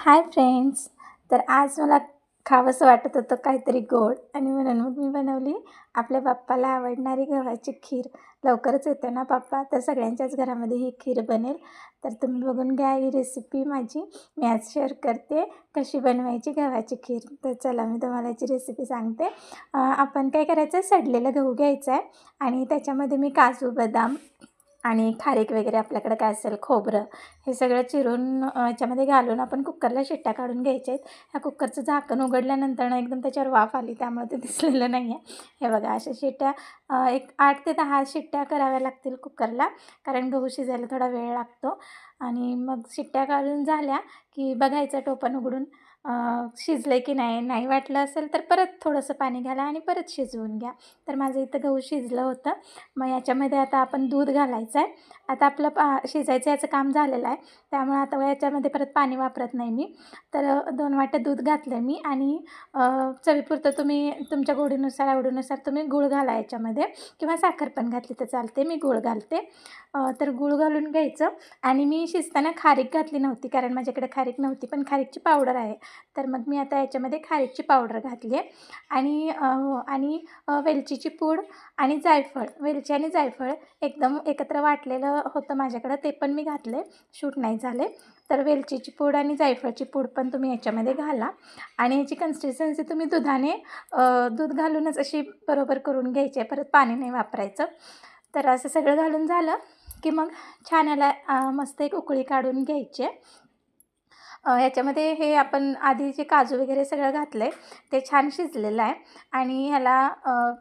Hi friends. तर आज मला खावंसं वाटत होतं काहीतरी गोड आणि म्हणून मग मी बनवली आपल्या बाप्पाला आवडणारी गव्हाची खीर. लवकरच येते ना बाप्पा, तर सगळ्यांच्याच घरामध्ये ही खीर बनेल. तर तुम्ही बघून घ्या ही रेसिपी माझी मी आज शेअर करते कशी बनवायची गव्हाची खीर. तर चला मी तुम्हाला याची रेसिपी सांगते. आपण काय करायचं आहे, सडलेलं गहू घ्यायचं आहे आणि त्याच्यामध्ये मी काजू बदाम आणि खारीक वगैरे आपल्याकडे काय असेल खोबरं हे सगळं चिरून याच्यामध्ये घालून आपण कुकरला शिट्ट्या काढून घ्यायच्या आहेत. ह्या कुकरचं झाकण उघडल्यानंतर ना एकदम त्याच्यावर वाफ आली, त्यामुळे ते दिसलेलं नाही आहे. हे बघा अशा शिट्ट्या एक 8 ते 10 शिट्ट्या कराव्या लागतील कुकरला, कारण गहू शिजायला थोडा वेळ लागतो. आणि मग शिट्ट्या काढून झाल्या की बघायचं टोपण उघडून शिजलं की नाही. नाही वाटलं असेल तर परत थोडंसं पाणी घाला आणि परत शिजवून घ्या. तर माझं इथं गहू शिजलं होतं. मग याच्यामध्ये आता आपण दूध घालायचं आहे. आता आपलं शिजायचं याचं काम झालेलं आहे, त्यामुळे आता याच्यामध्ये परत पाणी वापरत नाही मी. तर 2 वाट्या दूध घातलं मी आणि चवीपुरतं तुम्ही तुमच्या गोडीनुसार आवडीनुसार तुम्ही गूळ घाला याच्यामध्ये, किंवा साखर पण घातली तर चालते. मी गूळ घालते. तर गूळ घालून घ्यायचं. आणि मी शिजताना खारीक घातली नव्हती, कारण माझ्याकडे खारीक नव्हती, पण खारीकची पावडर आहे. तर मग मी आता याच्यामध्ये खारीकची पावडर घातली आहे. आणि वेलचीची पूड आणि जायफळ, वेलची आणि जायफळ एकदम एकत्र वाटलेलं होतं माझ्याकडं, ते पण मी घातले, शूट नाही झाले. तर वेलचीची पूड आणि जायफळची पूड पण तुम्ही याच्यामध्ये घाला. आणि याची कन्सिस्टन्सी तुम्ही दूध घालूनच अशी बरोबर करून घ्यायची आहे, परत पाणी नाही वापरायचं. तर असं सगळं घालून झालं की मग छान याला मस्त एक उकळी काढून घ्यायची आहे. याच्यामध्ये हे आपण आधी जे काजू वगैरे सगळं घातलं आहे ते छान शिजलेलं आहे. आणि ह्याला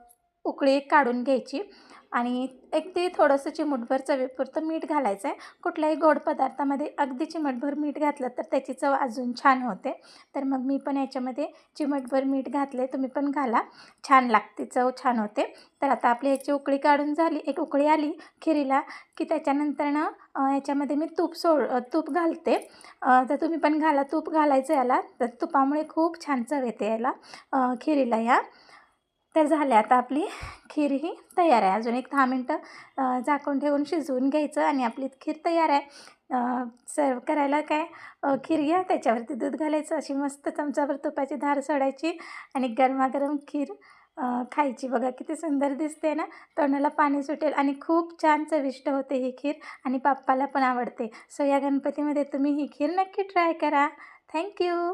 उकळी काढून घ्यायची आणि एक ते थोडंसं चिमूटभर चवीपुरतं मीठ घालायचं आहे. कुठल्याही गोड पदार्थामध्ये अगदी चिमटभर मीठ घातलं तर त्याची चव अजून छान होते. तर मग मी पण याच्यामध्ये चिमटभर मीठ घातले, तुम्ही पण घाला, छान लागते, चव छान होते. तर आता आपली ह्याची उकळी काढून झाली, एक उकळी आली खिरीला की त्याच्यानंतरनं याच्यामध्ये मी तूप घालते. तर तुम्ही पण घाला, तूप घालायचं याला. तर तुपामुळे खूप छान चव येते याला, खिरीला या. तर झाले आता आपली खीर ही तयार आहे. अजून एक 10 मिनटं झाकून ठेवून शिजवून घ्यायचं आणि आपली खीर तयार आहे. सर्व करायला काय, खीर घ्या, त्याच्यावरती दूध घालायचं, अशी मस्त चमचाभर तुपाची धार सोडायची आणि गरमागरम खीर खायची. बघा किती सुंदर दिसते ना, तोंडाला पाणी सुटेल आणि खूप छान चविष्ट होते ही खीर आणि बाप्पाला पण आवडते. सो या गणपतीमध्ये तुम्ही ही खीर नक्की ट्राय करा. थँक्यू.